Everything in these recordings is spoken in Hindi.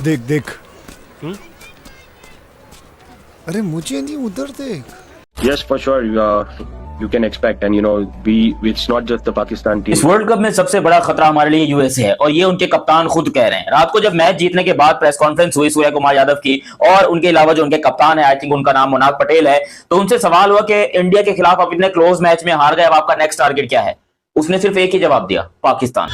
देख देख। अरे मुझे नहीं, उधर देख। Yes, for sure. You can expect, and it's not just the Pakistan team. इस वर्ल्ड कप में सबसे बड़ा खतरा हमारे लिए यूएसए है और ये उनके कप्तान खुद कह रहे हैं। रात को जब मैच जीतने के बाद प्रेस कॉन्फ्रेंस हुई सूर्य कुमार यादव की और उनके अलावा जो उनके कप्तान है, आई थिंक उनका नाम मोनाक पटेल है, तो उनसे सवाल हुआ कि इंडिया के खिलाफ आप इतने क्लोज मैच में हार गए, अब आपका नेक्स्ट टारगेट क्या है? उसने सिर्फ एक ही जवाब दिया, पाकिस्तान।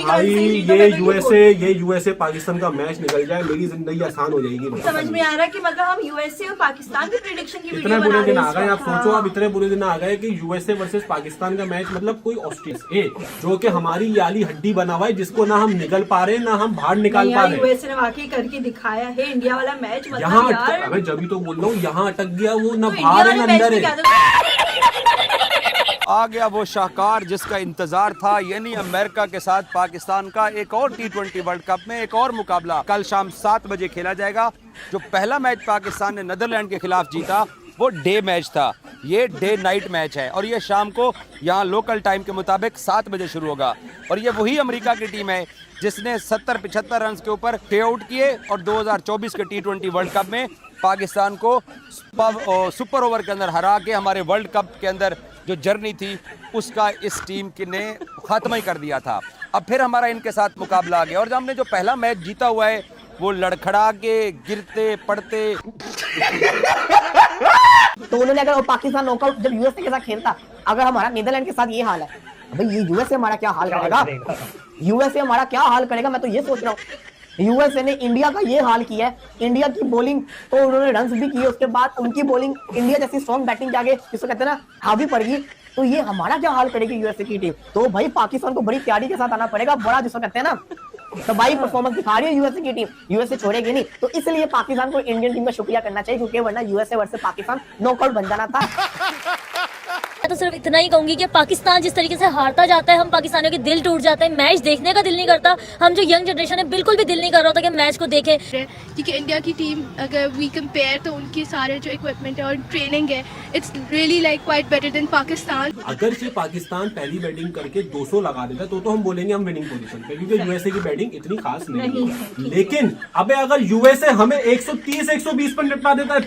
भाई ये यूएसए पाकिस्तान का मैच निकल जाए, मेरी जिंदगी आसान हो जाएगी। समझ में आ रहा है कि मतलब हम यूएसए और पाकिस्तान की प्रेडिक्शन की इतने बुरे दिन आ गए। आप सोचो, आप इतने बुरे दिन आ गए कि यूएसए वर्सेस पाकिस्तान का मैच, मतलब कोई ऑस्ट्रेलिया जो कि हमारी याली हड्डी बना हुआ है, जिसको ना हम निकल पा रहे ना हम बाहर निकाल पा रहे। यूएसए ने वाकई करके दिखाया है इंडिया वाला मैच। यहाँ जब भी तो बोल रहा हूँ, यहाँ अटक गया वो, ना बाहर है ना अंदर है। आ गया वो शाहकार जिसका इंतजार था, यानी अमेरिका के साथ पाकिस्तान का एक और T20 वर्ल्ड कप में एक और मुकाबला कल शाम 7 बजे खेला जाएगा। जो पहला मैच पाकिस्तान ने नीदरलैंड के खिलाफ जीता वो डे मैच था, ये डे नाइट मैच है और ये शाम को यहाँ लोकल टाइम के मुताबिक 7 बजे शुरू होगा। और ये वही अमेरिका की टीम है जिसने 70-75 रन के ऊपर स्टे आउट किए और 2024 के T20 वर्ल्ड कप में पाकिस्तान को सुपर ओवर के अंदर हरा के हमारे वर्ल्ड कप के अंदर जो जर्नी थी उसका इस टीम ने खत्म ही कर दिया था। अब फिर हमारा इनके साथ मुकाबला आ गया और हमने जो पहला मैच जीता हुआ है वो लड़खड़ा के गिरते पड़ते। तो उन्होंने अगर पाकिस्तान नॉकआउट जब यूएसए के साथ खेलता, अगर हमारा नीदरलैंड के साथ ये हाल है, भाई ये यूएसए हमारा क्या हाल करेगा? यूएसए हमारा क्या हाल करेगा? मैं तो ये सोच रहा हूँ, यूएसए ने इंडिया का ये हाल किया है। इंडिया की बॉलिंग तो उन्होंने रन्स भी किए, उसके बाद उनकी बॉलिंग इंडिया जैसी स्ट्रॉन्ग बैटिंग के आगे जिसको कहते हैं ना हावी पड़ गई, तो ये हमारा क्या हाल करेगी यूएसए की टीम? तो भाई पाकिस्तान को बड़ी तैयारी के साथ आना पड़ेगा, बड़ा जिसको कहते हैं ना तो भाई परफॉर्मेंस दिखा रही है यूएसए की टीम, यूएसए छोड़ेगी नहीं। तो इसलिए पाकिस्तान को इंडियन टीम का शुक्रिया करना चाहिए, क्योंकि वरना यूएसए वर्सेस पाकिस्तान नॉकआउट बन जाना था। मैं तो सिर्फ इतना ही कहूंगी कि पाकिस्तान जिस तरीके से हारता जाता है, हम पाकिस्तानियों के दिल टूट जाते हैं, मैच देखने का दिल नहीं करता। हम जो यंग जनरेशन है बिल्कुल भी दिल नहीं कर रहा था कि मैच को देखें, क्योंकि इंडिया की टीम अगर वी कंपेयर तो उनकी सारे जो इक्विपमेंट है और ट्रेनिंग है, it's really like quite better than Pakistan. अगर से पाकिस्तान पहली बैटिंग करके 200 लगा देता तो हम बोलेंगे हम विनिंग पोजीशन पे, क्योंकि यूएसए की बैटिंग इतनी खास नहीं है। लेकिन अबे अगर यूएसए हमें 130-120 पर निपटा देता है,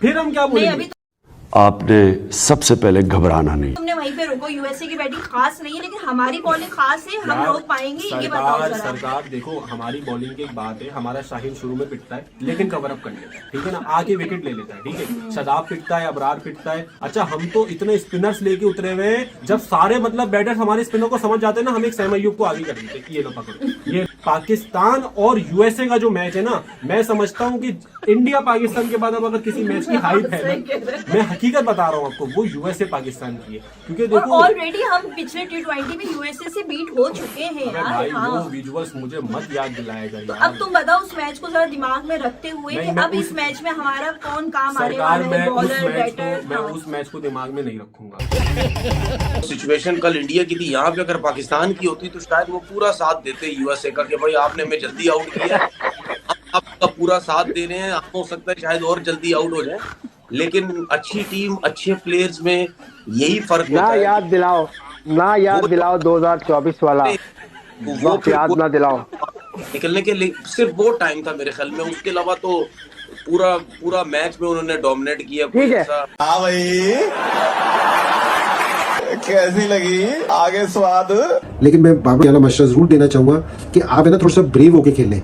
फिर हम क्या बोलेंगे? आपने सबसे पहले घबराना नहीं। तुमने वहीं पे रोको, यूएसए की बैटिंग खास नहीं है लेकिन हमारी बॉलिंग खास है, हम रोक पाएंगे? ये बताओ जरा। सरकार देखो, हमारी बॉलिंग की एक बात है, हमारा शाहिन शुरू में पिटता है लेकिन कवर अप कर लेता है, ठीक है ना, आके विकेट ले लेता है, ठीक है। शदाब पिटता है, अबरार पिटता है। अच्छा, हम तो इतने स्पिनर्स लेके उतरे हुए हैं, जब सारे मतलब बैटर्स हमारे स्पिनर को समझ जाते हैं ना, हम एक सैम अय्यूब को आगे कर देते, ये लो पकड़ो। ये पाकिस्तान और यूएसए का जो मैच है ना, मैं समझता हूँ कि इंडिया पाकिस्तान के बाद अब अगर किसी मैच की हाइप है ना, मैं हकीकत बता रहा हूँ आपको, वो यूएसए पाकिस्तान की है। क्योंकि देखो ऑलरेडी हम पिछले T20 में यूएसए से बीट हो चुके हैं यार। भाई हाँ। वो विजुअल्स मुझे मत याद दिलाएगा तो यार। अब तुम बताओ उस मैच को जरा दिमाग में रखते हुए कि अब इस मैच में हमारा कौन काम आने वाला है, बॉलर, बैटर। मैं उस मैच को दिमाग में नहीं रखूंगा। सिचुएशन कल इंडिया की थी, यहाँ पे अगर पाकिस्तान की होती तो शायद वो पूरा साथ देते यूएसए का कि भाई आपने हमें जल्दी आउट किया, हम आपका पूरा साथ दे रहे हैं, हो सकता है शायद और जल्दी आउट हो जाए। लेकिन अच्छी टीम, अच्छे प्लेयर्स में यही फर्क होता है। याद दिलाओ 2024 वाला, वो याद ना दिलाओ। निकलने के लिए सिर्फ वो टाइम था मेरे ख्याल में, उसके अलावा तो पूरा मैच में उन्होंने डोमिनेट किया। ठीक है, हाँ भाई, कैसी लगी आगे स्वाद? लेकिन मैं बाबा वाला मशवरा जरूर देना चाहूंगा कि आप है ना थोड़ा सा ब्रेव होके खेलें,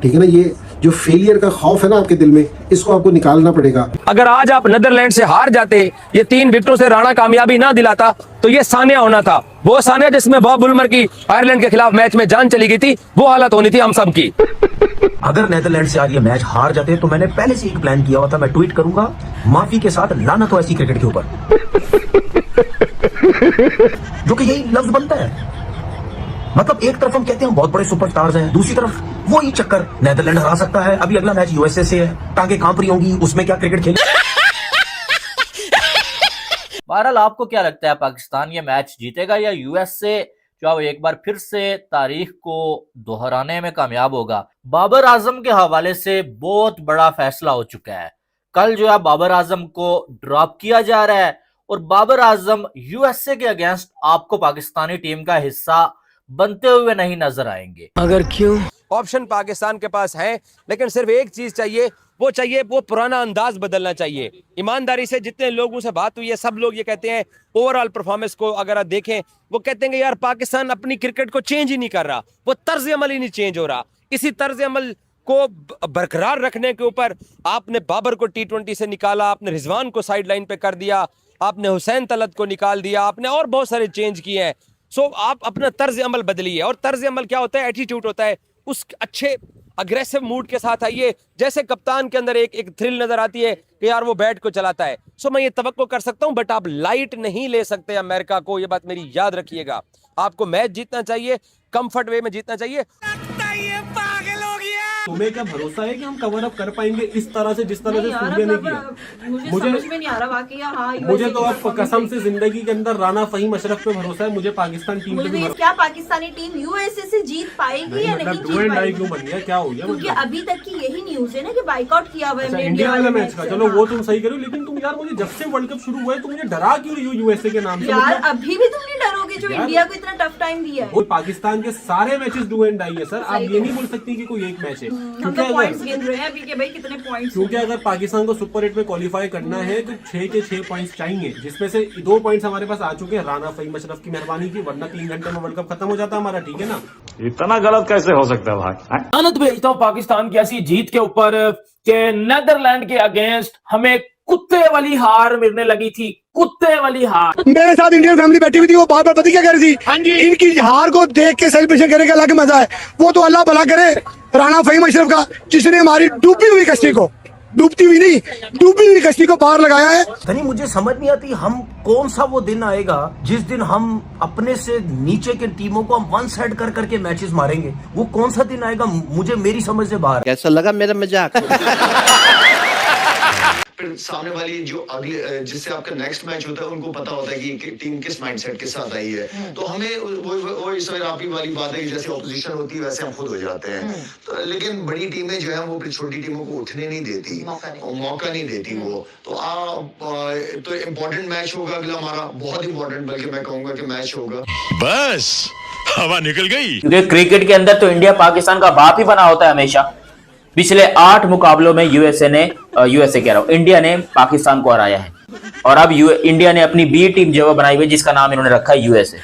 ठीक है ना। ये जो फेलियर का खौफ है ना आपके दिल में, इसको आपको निकालना पड़ेगा। अगर आज आप नीदरलैंड से हार जाते, ये 3 विकेटों से राणा कामयाबी ना दिलाता, तो ये सानिया होना था, वो सानिया जिसमें बॉब बुलमर की आयरलैंड के खिलाफ मैच में जान चली गई थी, वो हालत होनी थी हम सब की। अगर नीदरलैंड से आज ये मैच हार जाते तो मैंने पहले से एक प्लान किया हुआ था, मैं ट्वीट करूंगा माफी के साथ लानत हो ऐसी क्रिकेट के ऊपर, जो कि यही लफ्ज बनता है। मतलब एक तरफ हम कहते हैं बहुत बड़े सुपरस्टार्स हैं, दूसरी तरफ वो ही चक्कर, नीदरलैंड हरा सकता है, अभी अगला मैच यूएसए से है, टांगे कांप रही होंगी, उसमें क्या क्रिकेट खेले। बहरहाल आपको क्या लगता है, पाकिस्तान ये मैच जीतेगा या यूएसए जो अब एक बार फिर से तारीख को दोहराने में कामयाब होगा? बाबर आजम के हवाले से बहुत बड़ा फैसला हो चुका है। कल जो है बाबर आजम को ड्रॉप किया जा रहा है और बाबर आजम यूएसए के अगेंस्ट आपको पाकिस्तानी टीम का हिस्सा बनते हुए नहीं नजर आएंगे। अगर क्यों? ऑप्शन पाकिस्तान के पास है, लेकिन सिर्फ एक चीज चाहिए, वो पुराना अंदाज बदलना चाहिए। ईमानदारी से जितने लोगों से बात हुई है, सब लोग ये कहते हैं, ओवरऑल परफॉर्मेंस को अगर आप देखें, वो कहते हैं कि यार पाकिस्तान अपनी क्रिकेट को चेंज ही नहीं कर रहा, वो तर्ज अमल ही नहीं चेंज हो रहा। इसी तर्ज अमल को बरकरार रखने के ऊपर आपने बाबर को T20 से निकाला, आपने रिजवान को साइड लाइन पे कर दिया, आपने हुसैन तलत को निकाल दिया, आपने और बहुत सारे चेंज किए हैं। सो आप अपना तर्ज अमल बदलिए, और तर्ज अमल क्या होता है? एटीट्यूड होता है। उस अच्छे अग्रेसिव मूड के साथ आइए, जैसे कप्तान के अंदर एक थ्रिल नजर आती है कि यार वो बैट को चलाता है। सो मैं ये तवक्को कर सकता हूं, बट आप लाइट नहीं ले सकते अमेरिका को, ये बात मेरी याद रखिएगा। आपको मैच जीतना चाहिए, कंफर्ट वे में जीतना चाहिए। तुम्हें क्या भरोसा है कि हम कवर अप कर पाएंगे इस तरह से, जिस तरह से सूर्य ने किया? मुझे समझ में नहीं आ रहा वाकई। हाँ, मुझे तो अब कसम से जिंदगी के अंदर राना फहीम अशरफ पे भरोसा है। मुझे पाकिस्तान टीम पे भी क्या पाकिस्तानी टीम यूएसए से जीत पाएगी या नहीं जीत पाएगी? क्यों बन गया, क्या हो गया? क्योंकि अभी तक की यही न्यूज है ना कि बाइकआउट किया हुआ है इंडिया वाला मैच का। चलो वो तुम सही करो, लेकिन तुम यार मुझे जब से वर्ल्ड कप शुरू हुआ है तुम मुझे डरा क्यों रही हो यूएसए के नाम से? यार अभी भी तुम नहीं डरोगे जो इंडिया को इतना टफ टाइम दिया है? पाकिस्तान के सारे मैचेस डू एंड डाई है सर। आप ये नहीं बोल सकती कि कोई एक मैच है, क्योंकि अगर पाकिस्तान को सुपर 8 में क्वालिफाई करना है तो 6 के 6 पॉइंट्स चाहिए, जिसमें से 2 पॉइंट्स हमारे पास आ चुके हैं राना फहीम अशरफ की मेहरबानी की, वरना 3 घंटे में वर्ल्ड कप खत्म हो जाता हमारा। ठीक है ना? इतना गलत कैसे हो सकता है भाई? लानत भेजता हूं पाकिस्तान की ऐसी जीत के ऊपर कि नीदरलैंड के अगेंस्ट हमें कुत्ते वाली हार मिलने लगी थी, कुत्ते वाली हार। मेरे साथ इंडियन फैमिली बैठी हुई थी, वो बार बार पता क्या कह रही थी, इनकी हार को देख के सेलिब्रेशन करने का अलग मजा है। वो तो अल्लाह भला करे राना फहीम अशरफ का, जिसने हमारी डूबी हुई कश्ती को, डूबती हुई नहीं, डूबी हुई कश्ती को पार लगाया है। यानी मुझे समझ नहीं आती, हम कौन सा वो दिन आएगा जिस दिन हम अपने से नीचे के टीमों को हम वन साइड कर करके मैचेस मारेंगे? वो कौन सा दिन आएगा? मुझे मेरी समझ से बाहर। कैसा लगा मेरा मजाक? फिर सामने वाली जो अगले जिससे आपका नेक्स्ट मैच होता है उनको पता होता है कि टीम किस माइंडसेट के साथ आई है। तो हमें वो इस आपकी वाली बात है कि जैसे ऑपोजिशन होती है वैसे हम खुद हो जाते हैं। तो लेकिन बड़ी टीमें जो है वो फिर छोटी टीमों को उठने नहीं देती, मौका नहीं देती वो। तो इम्पोर्टेंट मैच होगा अगला हमारा, बहुत इंपॉर्टेंट, बल्कि मैं कहूंगा कि मैच होगा। बस हवा निकल गई। क्योंकि क्रिकेट के अंदर तो इंडिया पाकिस्तान का बाप ही बना होता है हमेशा। पिछले 8 मुकाबलों में इंडिया ने पाकिस्तान को हराया है, और अब इंडिया ने अपनी बी टीम जो बनाई हुई जिसका नाम इन्होंने रखा है यूएसए।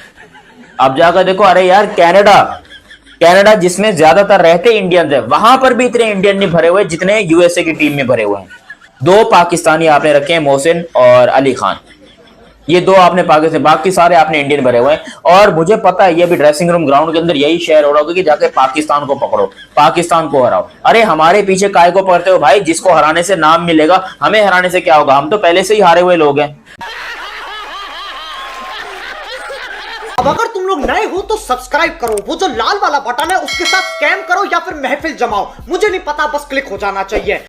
अब जाकर देखो, अरे यार कनाडा जिसमें ज्यादातर रहते इंडियंस है, वहां पर भी इतने इंडियन नहीं भरे हुए जितने यूएसए की टीम में भरे हुए हैं। 2 पाकिस्तानी आपने रखे हैं, मोहसिन और अली खान, ये 2 आपने पाकिस्तान, बाकी सारे आपने इंडियन भरे हुए हैं। और मुझे पता है ये भी ड्रेसिंग रूम ग्राउंड के अंदर यही शेयर हो रहा होगा कि जाके पाकिस्तान को पकड़ो, पाकिस्तान को हराओ। अरे हमारे पीछे काय को पड़ते हो भाई? जिसको हराने से नाम मिलेगा, हमें हराने से क्या होगा? हम तो पहले से ही हारे हुए लोग हैं। अब अगर तुम लोग नए हो तो सब्सक्राइब करो, वो जो लाल वाला बटन है उसके साथ स्कैम करो या फिर महफिल जमाओ, मुझे नहीं पता, बस क्लिक हो जाना चाहिए।